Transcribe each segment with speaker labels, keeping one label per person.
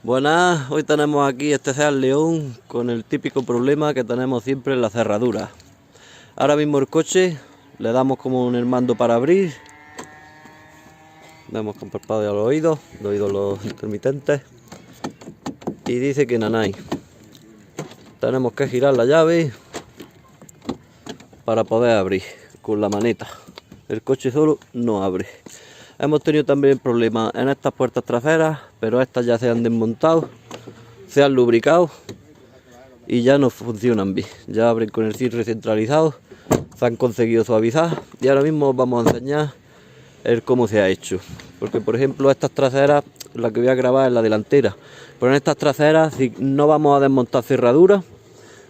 Speaker 1: Buenas, hoy tenemos aquí este Seat León con el típico problema que tenemos siempre en la cerradura. Ahora mismo el coche le damos como en el mando para abrir. Vemos con parpadeo a los oídos los intermitentes. Y dice que nanay. Tenemos que girar la llave para poder abrir con la maneta. El coche solo no abre. Hemos tenido también problemas en estas puertas traseras, pero estas ya se han desmontado, se han lubricado y ya no funcionan bien. Ya abren con el cierre centralizado, se han conseguido suavizar y ahora mismo os vamos a enseñar cómo se ha hecho. Porque por ejemplo estas traseras, la que voy a grabar es la delantera, pero en estas traseras si no vamos a desmontar cerraduras,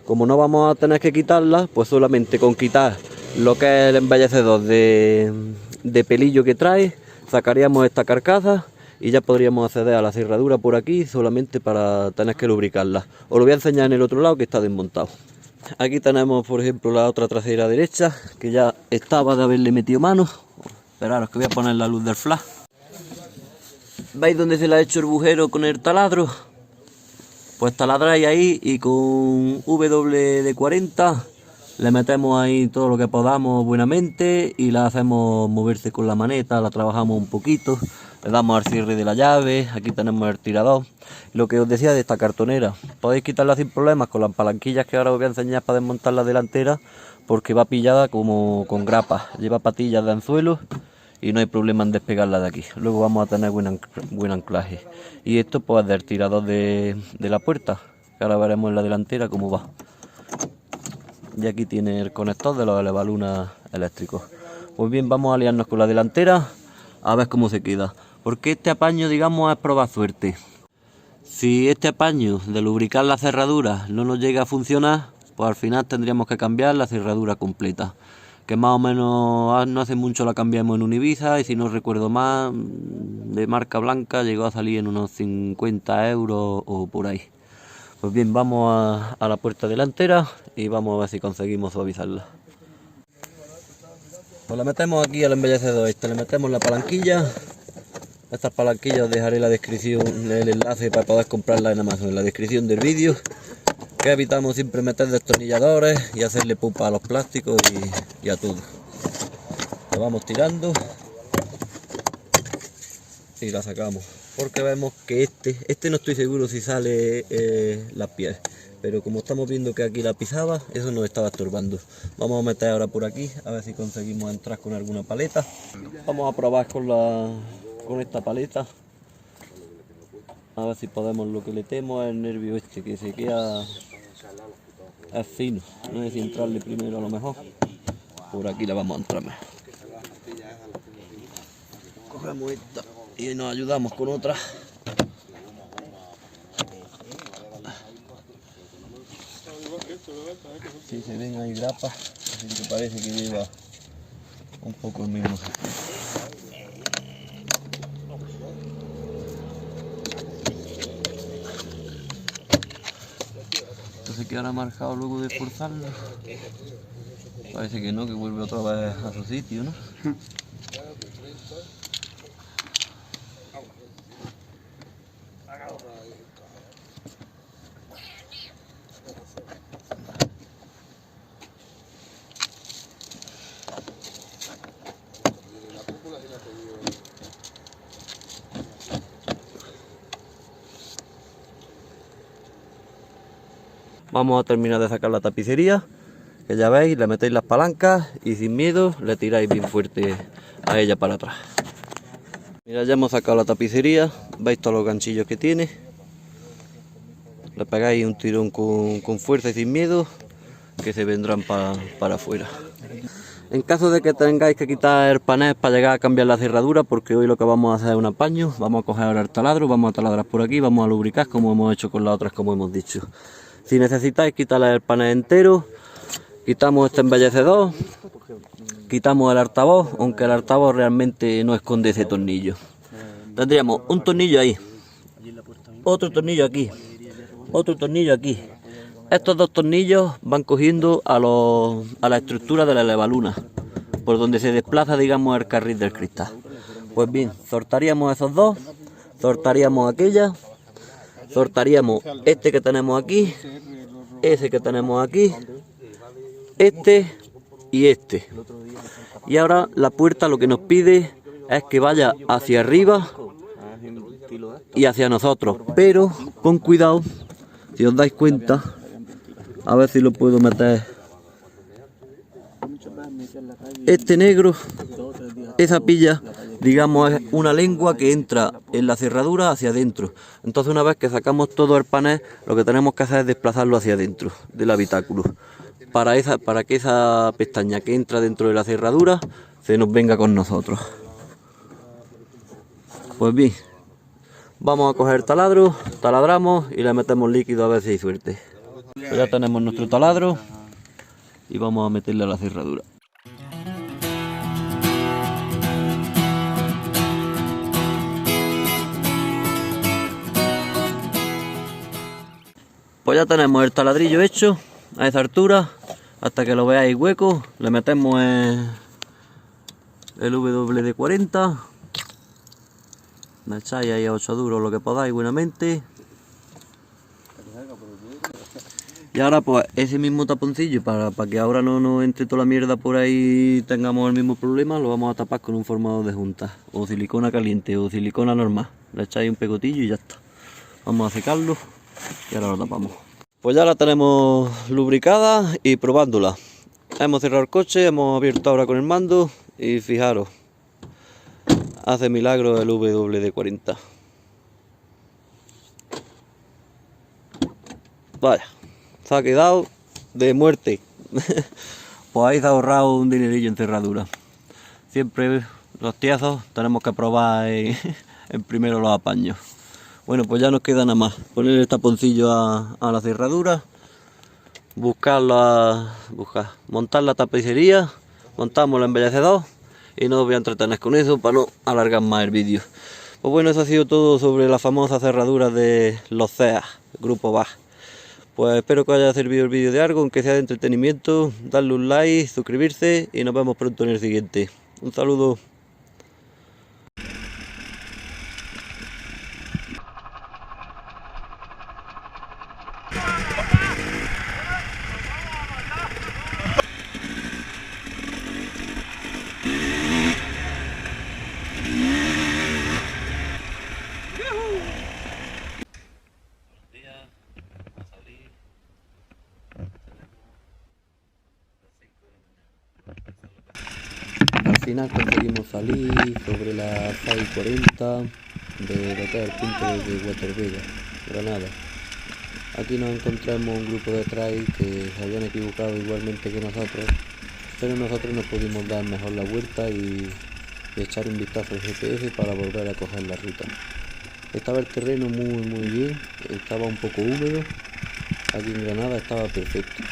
Speaker 1: como no vamos a tener que quitarlas, pues solamente con quitar lo que es el embellecedor de pelillo que trae, sacaríamos esta carcasa y ya podríamos acceder a la cerradura por aquí solamente para tener que lubricarla. Os lo voy a enseñar en el otro lado que está desmontado. Aquí tenemos por ejemplo la otra trasera derecha que ya estaba de haberle metido mano. Esperaros que voy a poner la luz del flash. ¿Veis dónde se le ha hecho el agujero con el taladro? Pues taladráis ahí y con WD-40 le metemos ahí todo lo que podamos buenamente y la hacemos moverse con la maneta, la trabajamos un poquito, le damos al cierre de la llave, aquí tenemos el tirador. Lo que os decía de esta cartonera, podéis quitarla sin problemas con las palanquillas que ahora os voy a enseñar para desmontar la delantera, porque va pillada como con grapas, lleva patillas de anzuelo y no hay problema en despegarla de aquí. Luego vamos a tener buen anclaje. Y esto pues es del tirador de la puerta, que ahora veremos en la delantera cómo va. Y aquí tiene el conector de los elevalunas eléctricos. Pues bien, vamos a aliarnos con la delantera a ver cómo se queda. Porque este apaño, digamos, es probar suerte. Si este apaño de lubricar la cerradura no nos llega a funcionar, pues al final tendríamos que cambiar la cerradura completa. Que más o menos no hace mucho la cambiamos en un Ibiza y si no recuerdo más, de marca blanca llegó a salir en unos 50 euros o por ahí. Pues bien, vamos a la puerta delantera y vamos a ver si conseguimos suavizarla. Pues la metemos aquí al embellecedor le metemos la palanquilla. Estas palanquillas os dejaré la descripción, el enlace para poder comprarlas en Amazon, en la descripción del vídeo. Que evitamos siempre meter destornilladores y hacerle pupa a los plásticos y a todo. La vamos tirando y la sacamos. Porque vemos que este no estoy seguro si sale la piel, pero como estamos viendo que aquí la pisaba, eso nos estaba estorbando. Vamos a meter ahora por aquí a ver si conseguimos entrar con alguna paleta. Vamos a probar con esta paleta a ver si podemos. Lo que le temo es el nervio que se queda, es fino, no sé si entrarle primero a lo mejor. Por aquí la vamos a entrar mejor. Cogemos esta y nos ayudamos con otra. Si se ven ahí grapas, así que parece que lleva un poco el mismo. Entonces quedará marcado luego de forzarlo. Parece que no, que vuelve otra vez a su sitio, ¿no? Vamos a terminar de sacar la tapicería, que ya veis, le metéis las palancas y sin miedo le tiráis bien fuerte a ella para atrás. Mira, ya hemos sacado la tapicería, veis todos los ganchillos que tiene. Le pegáis un tirón con fuerza y sin miedo, que se vendrán para afuera. En caso de que tengáis que quitar el panel para llegar a cambiar la cerradura, porque hoy lo que vamos a hacer es un apaño, vamos a coger ahora el taladro, vamos a taladrar por aquí, vamos a lubricar como hemos hecho con las otras, como hemos dicho. Si necesitáis quitarle el panel entero, quitamos este embellecedor, quitamos el altavoz, aunque el altavoz realmente no esconde ese tornillo. Tendríamos un tornillo ahí, otro tornillo aquí, otro tornillo aquí. Estos dos tornillos van cogiendo a la estructura de la elevaluna, por donde se desplaza, digamos, el carril del cristal. Pues bien, soltaríamos esos dos, soltaríamos aquella soltaríamos este que tenemos aquí, ese que tenemos aquí, este y este. Y ahora la puerta lo que nos pide es que vaya hacia arriba y hacia nosotros, pero con cuidado. Si os dais cuenta, a ver si lo puedo meter. Este negro, esa pilla, digamos, es una lengua que entra en la cerradura hacia adentro. Entonces, una vez que sacamos todo el panel, lo que tenemos que hacer es desplazarlo hacia adentro del habitáculo, para que esa pestaña que entra dentro de la cerradura se nos venga con nosotros. Pues bien, vamos a coger taladro, taladramos y le metemos líquido a ver si hay suerte. Pues ya tenemos nuestro taladro y vamos a meterle a la cerradura. Pues ya tenemos el taladrillo hecho a esa altura. Hasta que lo veáis hueco, le metemos el WD-40. Me echáis ahí a 8 duros lo que podáis buenamente. Y ahora pues ese mismo taponcillo, para que ahora no nos entre toda la mierda por ahí y tengamos el mismo problema, lo vamos a tapar con un formador de junta, o silicona caliente, o silicona normal. Le echáis un pegotillo y ya está. Vamos a secarlo y ahora lo tapamos. Pues ya la tenemos lubricada y probándola. Hemos cerrado el coche, hemos abierto ahora con el mando y fijaros, hace milagro el WD-40. Vaya, se ha quedado de muerte. Pues ahí se ha ahorrado un dinerillo en cerradura. Siempre los tiazos tenemos que probar en primero los apaños. Bueno, pues ya nos queda nada más poner el taponcillo a la cerradura, montar la tapicería, montamos el embellecedor y no os voy a entretener con eso para no alargar más el vídeo. Pues bueno, eso ha sido todo sobre la famosa cerradura de los CEA, Grupo BAG. Pues espero que os haya servido el vídeo de algo, aunque sea de entretenimiento. Darle un like, suscribirse y nos vemos pronto en el siguiente. Un saludo. Al final conseguimos salir sobre las 6:40 del Hotel Punto de Watervega, Granada. Aquí nos encontramos un grupo de trail que se habían equivocado igualmente que nosotros, pero nosotros nos pudimos dar mejor la vuelta y echar un vistazo al GPS para volver a coger la ruta. Estaba el terreno muy bien, estaba un poco húmedo, aquí en Granada estaba perfecto.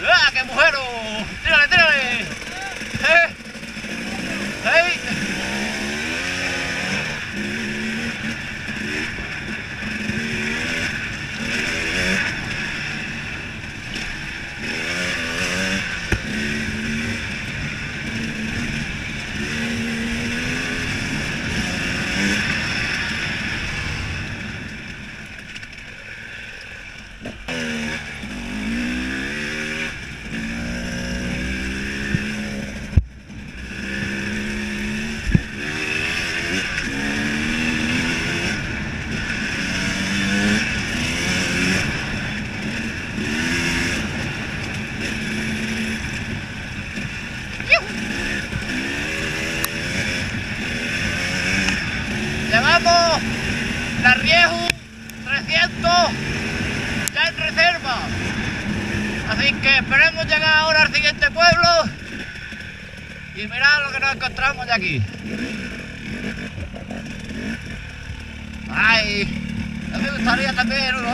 Speaker 2: ¡Ah, qué mujero! ¡Tírale, tírale! ¡Hey! esperemos llegar ahora al siguiente pueblo y mirad lo que nos encontramos de aquí. Ay, a mí me gustaría también uno.